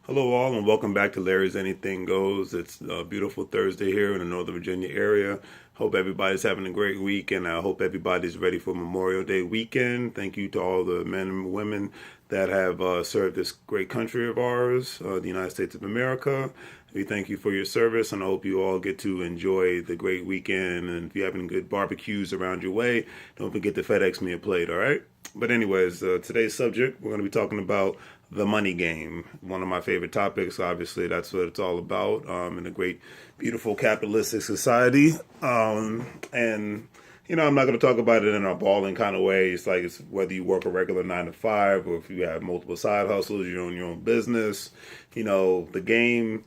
Hello, all, and welcome back to Larry's Anything Goes. It's a beautiful Thursday here in the Northern Virginia area. Hope everybody's having a great week, and I hope everybody's ready for Memorial Day weekend. Thank you to all the men and women that have served this great country of ours, the United States of America. We thank you for your service, and I hope you all get to enjoy the great weekend. And if you're having good barbecues around your way, don't forget to FedEx me a plate, all right? But anyways, today's subject, we're going to be talking about the money game. One of my favorite topics. Obviously, that's what it's all about in a great, beautiful capitalistic society. And I'm not going to talk about it in a balling kind of way. It's whether you work a regular 9 to 5 or if you have multiple side hustles, you own your own business. The game,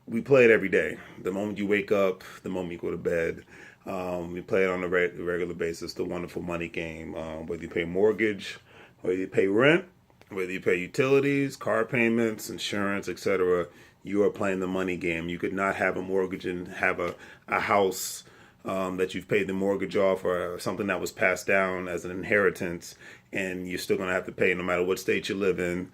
we play it every day. The moment you wake up, the moment you go to bed. We play it on a regular basis, the wonderful money game. Whether you pay mortgage, whether you pay rent, whether you pay utilities, car payments, insurance, etc., you are playing the money game. You could not have a mortgage and have a house that you've paid the mortgage off or something that was passed down as an inheritance, and you're still going to have to pay, no matter what state you live in,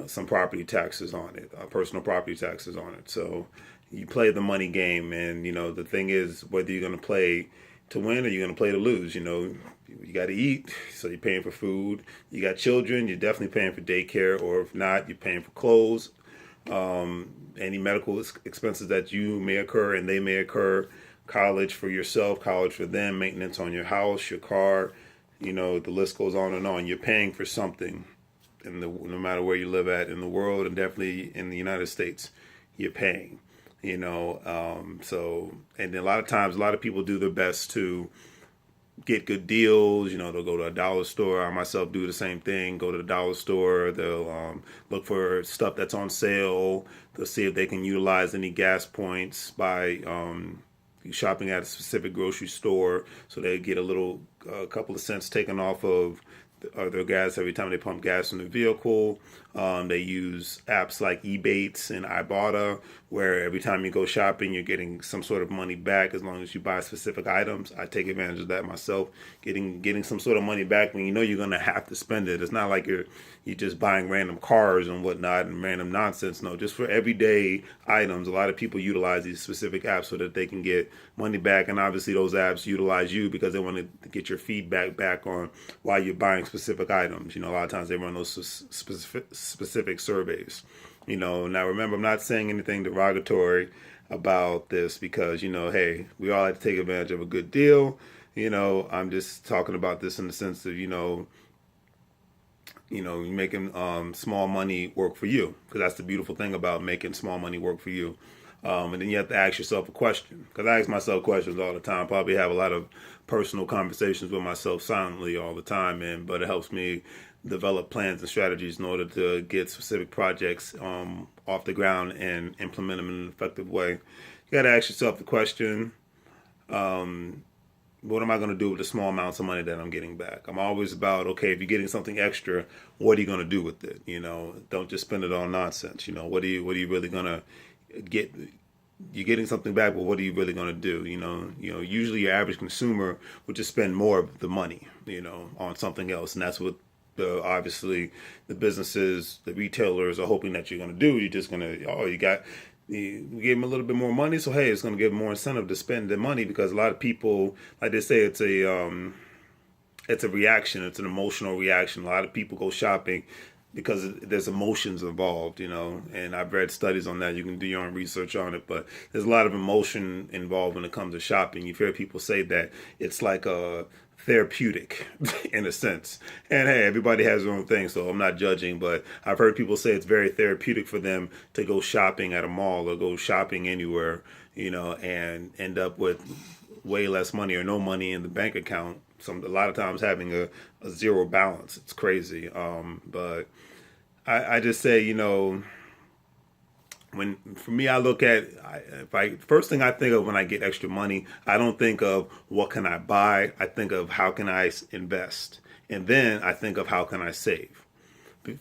some property taxes on it, personal property taxes on it. So you play the money game, and the thing is, whether you're going to play to win or you're going to play to lose. You got to eat, so you're paying for food. You got children, you're definitely paying for daycare, or if not, you're paying for clothes, any medical expenses that you may occur and they may occur, college for yourself, college for them, maintenance on your house, your car. The list goes on and on. You're paying for something, no matter where you live at in the world, and definitely in the United States, you're paying. And a lot of times, a lot of people do their best to get good deals. They'll go to a dollar store. I myself do the same thing. Go to the dollar store. They'll look for stuff that's on sale. They'll see if they can utilize any gas points by shopping at a specific grocery store. So they get a couple of cents taken off of their gas every time they pump gas in the vehicle. They use apps like Ebates and Ibotta, where every time you go shopping, you're getting some sort of money back as long as you buy specific items. I take advantage of that myself, getting some sort of money back when you're going to have to spend it. It's not like you're just buying random cars and whatnot and random nonsense. No, just for everyday items. A lot of people utilize these specific apps so that they can get money back, and obviously those apps utilize you because they want to get your feedback back on why you're buying specific items. A lot of times they run those specific surveys. Now remember, I'm not saying anything derogatory about this because, hey, we all have to take advantage of a good deal. I'm just talking about this in the sense of, making small money work for you, because that's the beautiful thing about making small money work for you. And then you have to ask yourself a question, because I ask myself questions all the time. Probably have a lot of personal conversations with myself silently all the time, but it helps me develop plans and strategies in order to get specific projects off the ground and implement them in an effective way. You got to ask yourself the question, what am I going to do with the small amounts of money that I'm getting back? I'm always about, okay, if you're getting something extra, what are you going to do with it? Don't just spend it on nonsense. What are you really going to get? You're getting something back, but what are you really going to do? Usually your average consumer would just spend more of the money, on something else, and that's what obviously the businesses, the retailers are hoping that you're going to do. You're just going to, you gave them a little bit more money, so hey, it's going to give them more incentive to spend their money, because a lot of people, like they say, it's a reaction, it's an emotional reaction. A lot of people go shopping because there's emotions involved, and I've read studies on that. You can do your own research on it, but there's a lot of emotion involved when it comes to shopping. You've heard people say that it's like a therapeutic in a sense. And hey, everybody has their own thing, so I'm not judging, but I've heard people say it's very therapeutic for them to go shopping at a mall or go shopping anywhere, and end up with way less money or no money in the bank account. A lot of times having a zero balance. It's crazy. But I just say, when for me, I look at, first thing I think of when I get extra money, I don't think of what can I buy. I think of how can I invest, and then I think of how can I save.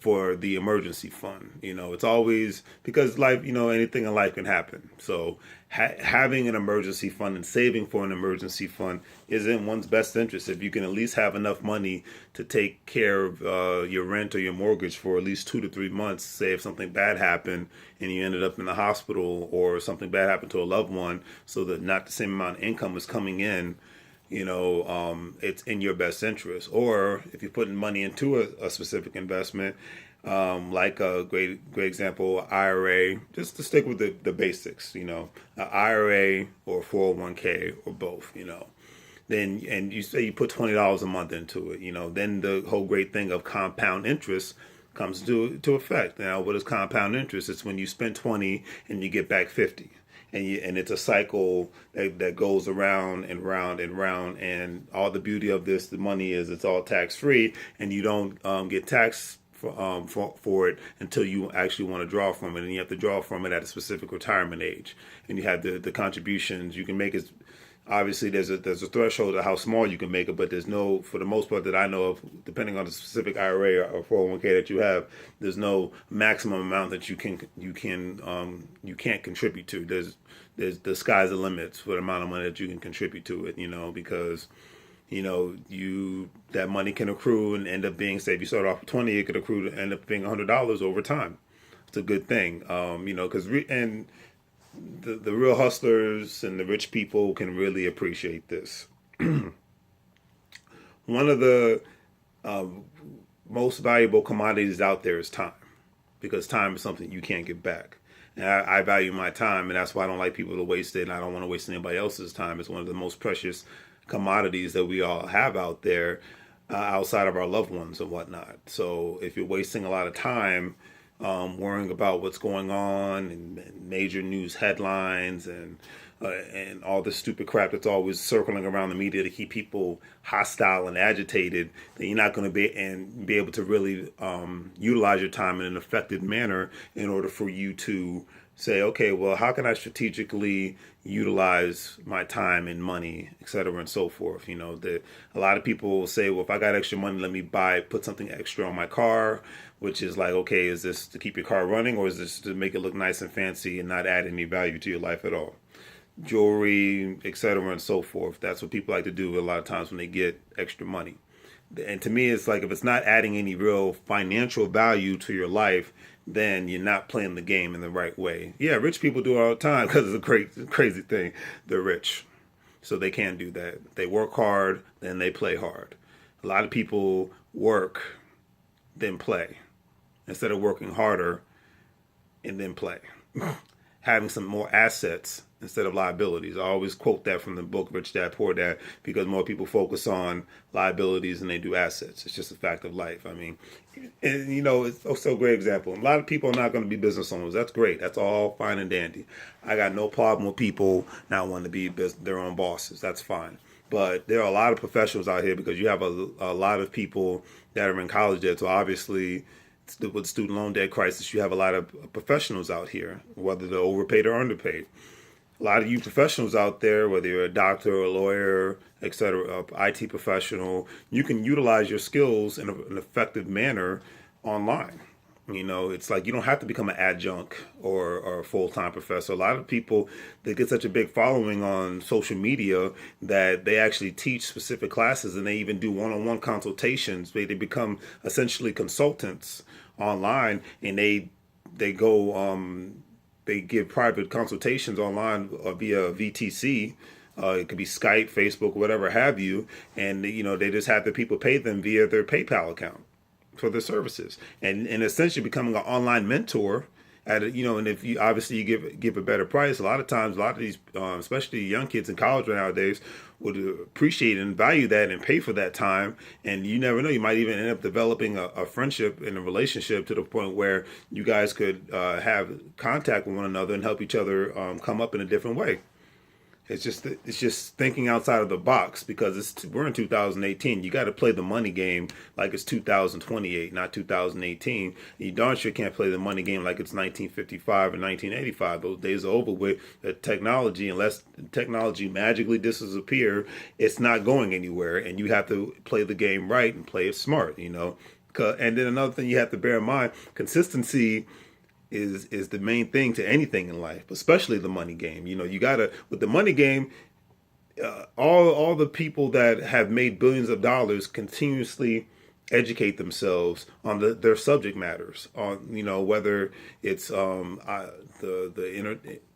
for the emergency fund. It's always because life, anything in life can happen. So having an emergency fund and saving for an emergency fund is in one's best interest. If you can at least have enough money to take care of your rent or your mortgage for at least 2 to 3 months, say if something bad happened and you ended up in the hospital or something bad happened to a loved one, so that not the same amount of income is coming in, it's in your best interest. Or if you're putting money into a specific investment, like a great example, IRA, just to stick with the basics, an IRA or 401k or both, then, and you say you put $20 a month into it, then the whole great thing of compound interest comes to effect. Now, what is compound interest? It's when you spend 20 and you get back 50. And it's a cycle that goes around and round and round. And all the beauty of the money is it's all tax free, and you don't get taxed for it until you actually want to draw from it, and you have to draw from it at a specific retirement age. And you have the contributions you can make. Is obviously there's a threshold of how small you can make it, but there's no, for the most part that I know of, depending on the specific IRA or 401k that you have, there's no maximum amount that you can't contribute to. There's the sky's the limit for the amount of money that you can contribute to it, because that money can accrue and end up being, say if you start off with 20, it could accrue to end up being $100 over time. It's a good thing, because the real hustlers and the rich people can really appreciate this. One of the most valuable commodities out there is time, because time is something you can't get back. And I value my time, and that's why I don't like people to waste it, and I don't want to waste anybody else's time. It's one of the most precious commodities that we all have out there, outside of our loved ones and whatnot. So if you're wasting a lot of time worrying about what's going on and major news headlines and all this stupid crap that's always circling around the media to keep people hostile and agitated, then you're not going to be able to really utilize your time in an effective manner in order for you to say, okay, well, how can I strategically utilize my time and money, et cetera, and so forth. A lot of people will say, well, if I got extra money, let me put something extra on my car, which is like, okay, is this to keep your car running, or is this to make it look nice and fancy and not add any value to your life at all? Jewelry, et cetera, and so forth. That's what people like to do a lot of times when they get extra money. And to me, it's like, if it's not adding any real financial value to your life, then you're not playing the game in the right way. Yeah, rich people do it all the time because it's a crazy thing. They're rich, so they can't do that. They work hard, then they play hard. A lot of people work, then play, instead of working harder and then play. Having some more assets instead of liabilities. I always quote that from the book Rich Dad Poor Dad, because more people focus on liabilities than they do assets. It's just a fact of life. I mean, and it's also a great example. A lot of people are not going to be business owners. That's great. That's all fine and dandy. I got no problem with people not wanting to be their own bosses. That's fine. But there are a lot of professionals out here, because you have a lot of people that are in college debt. So obviously, with student loan debt crisis, you have a lot of professionals out here, whether they're overpaid or underpaid. A lot of you professionals out there, whether you're a doctor or a lawyer, et cetera, IT professional, you can utilize your skills in an effective manner online. It's like you don't have to become an adjunct or a full-time professor. A lot of people, they get such a big following on social media that they actually teach specific classes, and they even do one-on-one consultations. They become essentially consultants online, and they go they give private consultations online via VTC. It could be Skype, Facebook, whatever have you. And, they just have the people pay them via their PayPal account for their services. And essentially becoming an online mentor and if you obviously you give a better price, a lot of these, especially young kids in college nowadays, would appreciate and value that and pay for that time. And you never know, you might even end up developing a friendship and a relationship to the point where you guys could have contact with one another and help each other come up in a different way. It's just thinking outside of the box, because we're in 2018. You got to play the money game like it's 2028, not 2018. You darn sure can't play the money game like it's 1955 or 1985. Those days are over with. The technology, unless technology magically disappear, it's not going anywhere. And you have to play the game right and play it smart, And then another thing you have to bear in mind, consistency is the main thing to anything in life, especially the money game. You gotta, with the money game, all the people that have made billions of dollars continuously educate themselves on their subject matters, on whether it's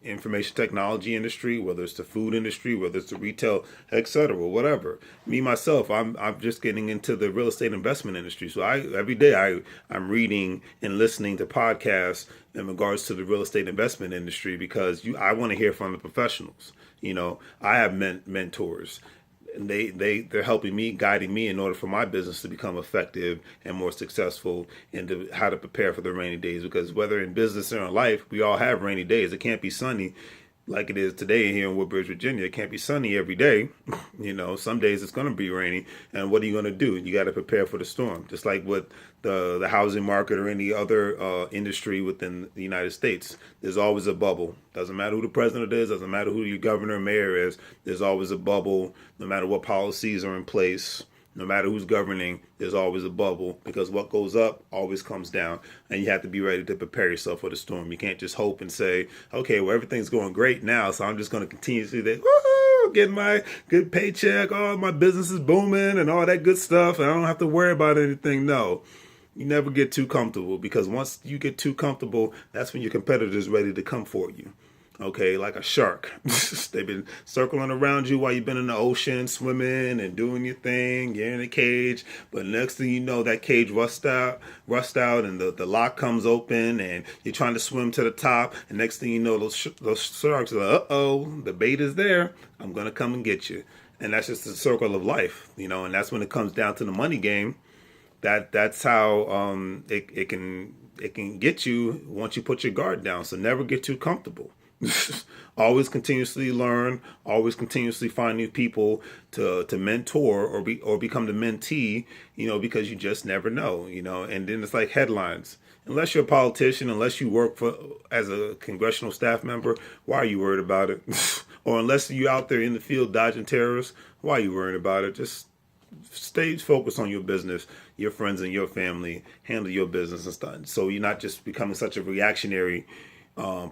information technology industry, whether it's the food industry, whether it's the retail, etc., whatever. Me myself, I'm just getting into the real estate investment industry, so every day I'm reading and listening to podcasts in regards to the real estate investment industry, because I want to hear from the professionals. I have mentors, and they're helping me, guiding me in order for my business to become effective and more successful, and how to prepare for the rainy days. Because whether in business or in life, we all have rainy days. It can't be sunny like it is today here in Woodbridge, Virginia. It can't be sunny every day. Some days it's going to be rainy. And what are you going to do? You got to prepare for the storm. Just like with the housing market or any other industry within the United States, there's always a bubble. Doesn't matter who the president is, doesn't matter who your governor or mayor is, there's always a bubble. No matter what policies are in place, no matter who's governing, there's always a bubble, because what goes up always comes down, and you have to be ready to prepare yourself for the storm. You can't just hope and say, okay, well, everything's going great now, so I'm just going to continue to do that, woohoo, get my good paycheck, oh, my business is booming and all that good stuff, and I don't have to worry about anything. No, you never get too comfortable, because once you get too comfortable, that's when your competitor's ready to come for you. Okay, like a shark. They've been circling around you while you've been in the ocean, swimming and doing your thing. You're in a cage, but next thing you know, that cage rusts out, and the lock comes open, and you're trying to swim to the top. And next thing you know, those sharks are like, uh-oh, the bait is there. I'm gonna come and get you. And that's just the circle of life, and that's when it comes down to the money game. That's how it can get you once you put your guard down. So never get too comfortable. Always continuously learn, always continuously find new people to mentor or become the mentee, because you just never know, and then it's like headlines. Unless you're a politician, unless you work as a congressional staff member, why are you worried about it? Or unless you're out there in the field dodging terrorists, why are you worried about it? Just stay focused on your business, your friends and your family, handle your business and stuff. So you're not just becoming such a reactionary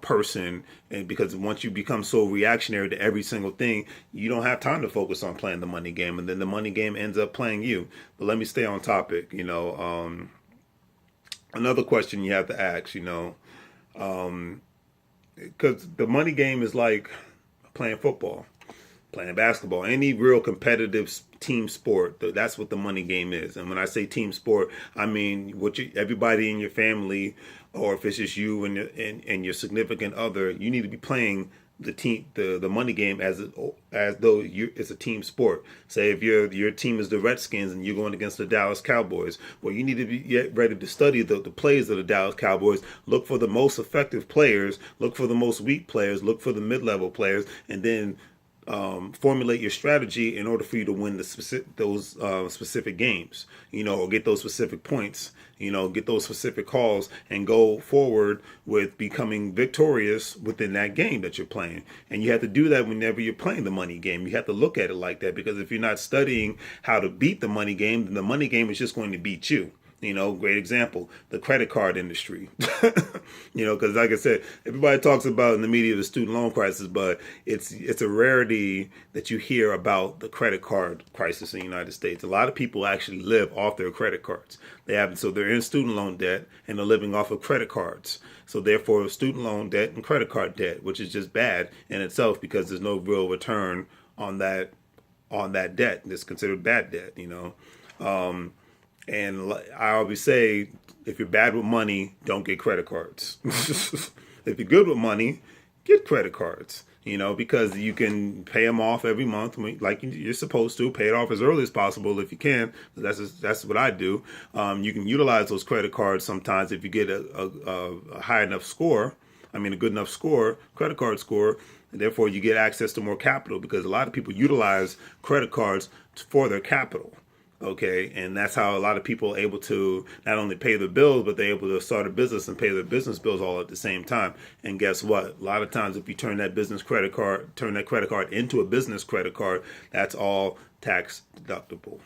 person, and because once you become so reactionary to every single thing, you don't have time to focus on playing the money game, and then the money game ends up playing you. But let me stay on topic. Another question you have to ask, because the money game is like playing football, playing basketball, any real competitive team sport. That's what the money game is. And when I say team sport, I mean everybody in your family, or if it's just you and your significant other, you need to be playing the money game as though it's a team sport. Say if your team is the Redskins and you're going against the Dallas Cowboys, well, you need to be ready to study the plays of the Dallas Cowboys. Look for the most effective players, look for the most weak players, look for the mid-level players, and then formulate your strategy in order for you to win those specific games, or get those specific points, get those specific calls, and go forward with becoming victorious within that game that you're playing. And you have to do that whenever you're playing the money game. You have to look at it like that, because if you're not studying how to beat the money game, then the money game is just going to beat you. Great example, the credit card industry. Because like I said, everybody talks about in the media the student loan crisis, but it's a rarity that you hear about the credit card crisis in the United States. A lot of people actually live off their credit cards. So they're in student loan debt and they're living off of credit cards. So therefore, student loan debt and credit card debt, which is just bad in itself, because there's no real return on that debt. It's considered bad debt, And I always say, if you're bad with money, don't get credit cards. If you're good with money, get credit cards, because you can pay them off every month like you're supposed to. Pay it off as early as possible if you can. That's what I do. You can utilize those credit cards sometimes if you get a high enough score. A good enough score, credit card score. And therefore, you get access to more capital, because a lot of people utilize credit cards for their capital. Okay, and that's how a lot of people are able to not only pay their bills, but they're able to start a business and pay their business bills all at the same time. And guess what? A lot of times, if you turn that credit card into a business credit card, that's all tax deductible.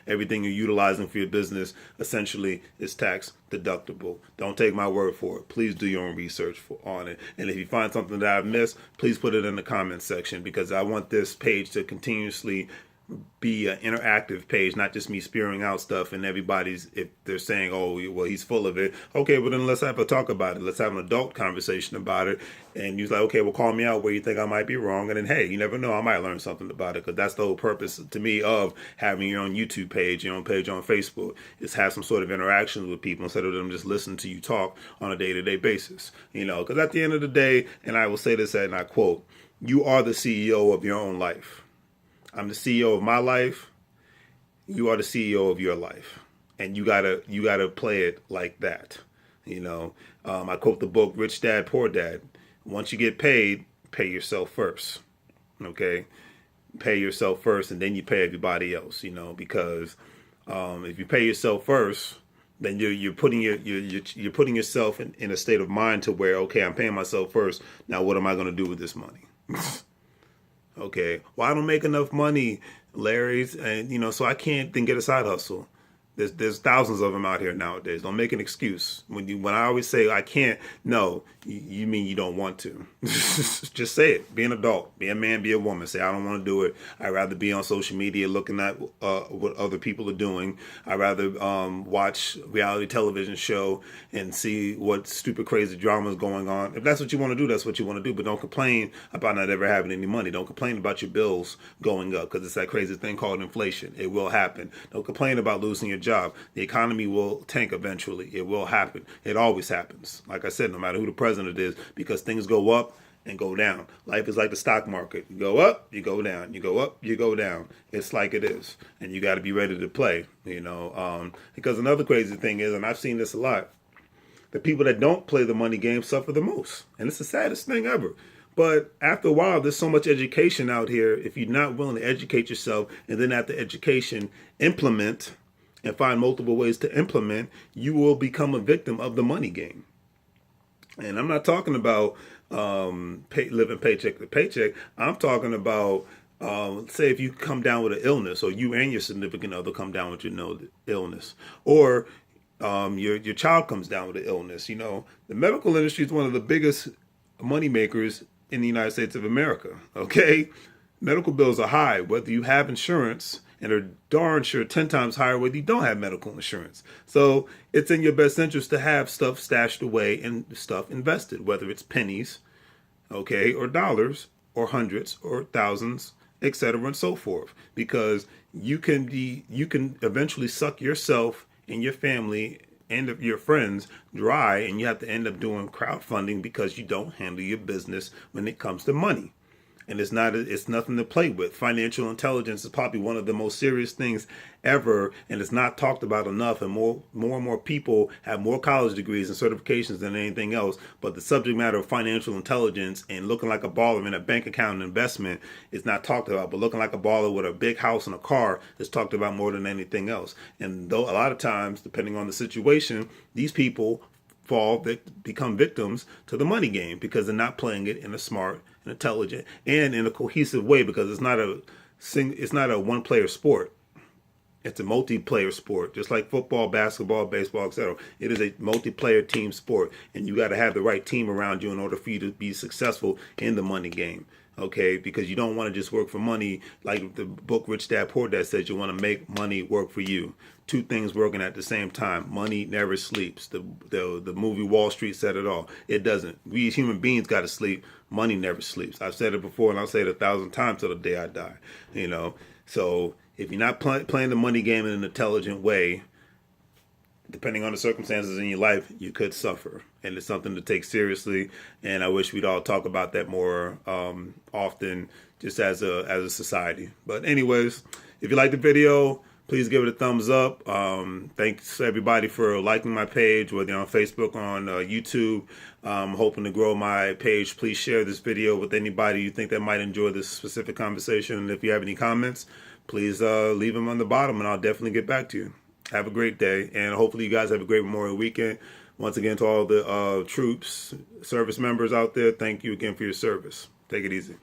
Everything you're utilizing for your business essentially is tax deductible. Don't take my word for it. Please do your own research on it. And if you find something that I've missed, please put it in the comments section, because I want this page to continuously be an interactive page, not just me spewing out stuff and everybody's, if they're saying, oh, well, he's full of it. Okay, well, then let's have a talk about it. Let's have an adult conversation about it. And you're like, okay, well, call me out where you think I might be wrong. And then, hey, you never know, I might learn something about it, because that's the whole purpose to me of having your own YouTube page, your own page on Facebook, is have some sort of interactions with people instead of them just listening to you talk on a day-to-day basis. Because at the end of the day, and I will say this and I quote, you are the CEO of your own life. I'm the CEO of my life. You are the CEO of your life, and you gotta play it like that. I quote the book Rich Dad Poor Dad. Once you get paid, pay yourself first. Okay, pay yourself first, and then you pay everybody else. Because if you pay yourself first, then you're putting you're putting yourself in a state of mind to where, okay, I'm paying myself first. Now, what am I going to do with this money? Okay, well, I don't make enough money, Larry's, and so I can't then get a side hustle. There's thousands of them out here nowadays. Don't make an excuse. When I always say I can't, no, you mean you don't want to. Just say it. Be an adult. Be a man. Be a woman. Say, I don't want to do it. I'd rather be on social media looking at what other people are doing. I'd rather watch reality television show and see what stupid, crazy drama is going on. If that's what you want to do, that's what you want to do. But don't complain about not ever having any money. Don't complain about your bills going up, because it's that crazy thing called inflation. It will happen. Don't complain about losing your job. The economy will tank eventually. It will happen. It always happens. Like I said, no matter who the president is, because things go up and go down. Life is like the stock market. You go up, you go down. You go up, you go down. It's like it is. And you got to be ready to play, because another crazy thing is, and I've seen this a lot, the people that don't play the money game suffer the most. And it's the saddest thing ever. But after a while, there's so much education out here. If you're not willing to educate yourself, and then after education, implement and find multiple ways to implement, you will become a victim of the money game. And I'm not talking about living paycheck to paycheck. I'm talking about, say, if you come down with an illness, or you and your significant other come down with your illness, or your child comes down with an illness. The medical industry is one of the biggest money makers in the United States of America. Okay, medical bills are high, whether you have insurance, and are darn sure 10 times higher whether you don't have medical insurance. So it's in your best interest to have stuff stashed away and stuff invested, whether it's pennies, okay, or dollars, or hundreds, or thousands, etc., and so forth. Because you can eventually suck yourself and your family and your friends dry, and you have to end up doing crowdfunding because you don't handle your business when it comes to money. And it's nothing to play with. Financial intelligence is probably one of the most serious things ever, and it's not talked about enough. And more and more people have more college degrees and certifications than anything else. But the subject matter of financial intelligence and looking like a baller in a bank account and investment is not talked about. But looking like a baller with a big house and a car is talked about more than anything else. And though a lot of times, depending on the situation, these people become victims to the money game, because they're not playing it in a smart and intelligent and in a cohesive way, because it's not a one player sport. It's a multiplayer sport, just like football, basketball, baseball, etc. It is a multiplayer team sport, and you got to have the right team around you in order for you to be successful in the money game. Okay, because you don't want to just work for money. Like the book Rich Dad Poor Dad says, you want to make money work for you. Two things working at the same time. Money never sleeps. The movie Wall Street said it all. It doesn't. We as human beings got to sleep. Money never sleeps. I've said it before, and I'll say it 1,000 times till the day I die. So if you're not playing the money game in an intelligent way, depending on the circumstances in your life, you could suffer. And it's something to take seriously. And I wish we'd all talk about that more often, just as a society. But anyways, if you like the video, please give it a thumbs up. Thanks everybody for liking my page, whether you're on Facebook, on YouTube. I'm hoping to grow my page. Please share this video with anybody you think that might enjoy this specific conversation. And if you have any comments, please leave them on the bottom, and I'll definitely get back to you. Have a great day, and hopefully you guys have a great Memorial Weekend. Once again, to all the troops, service members out there, thank you again for your service. Take it easy.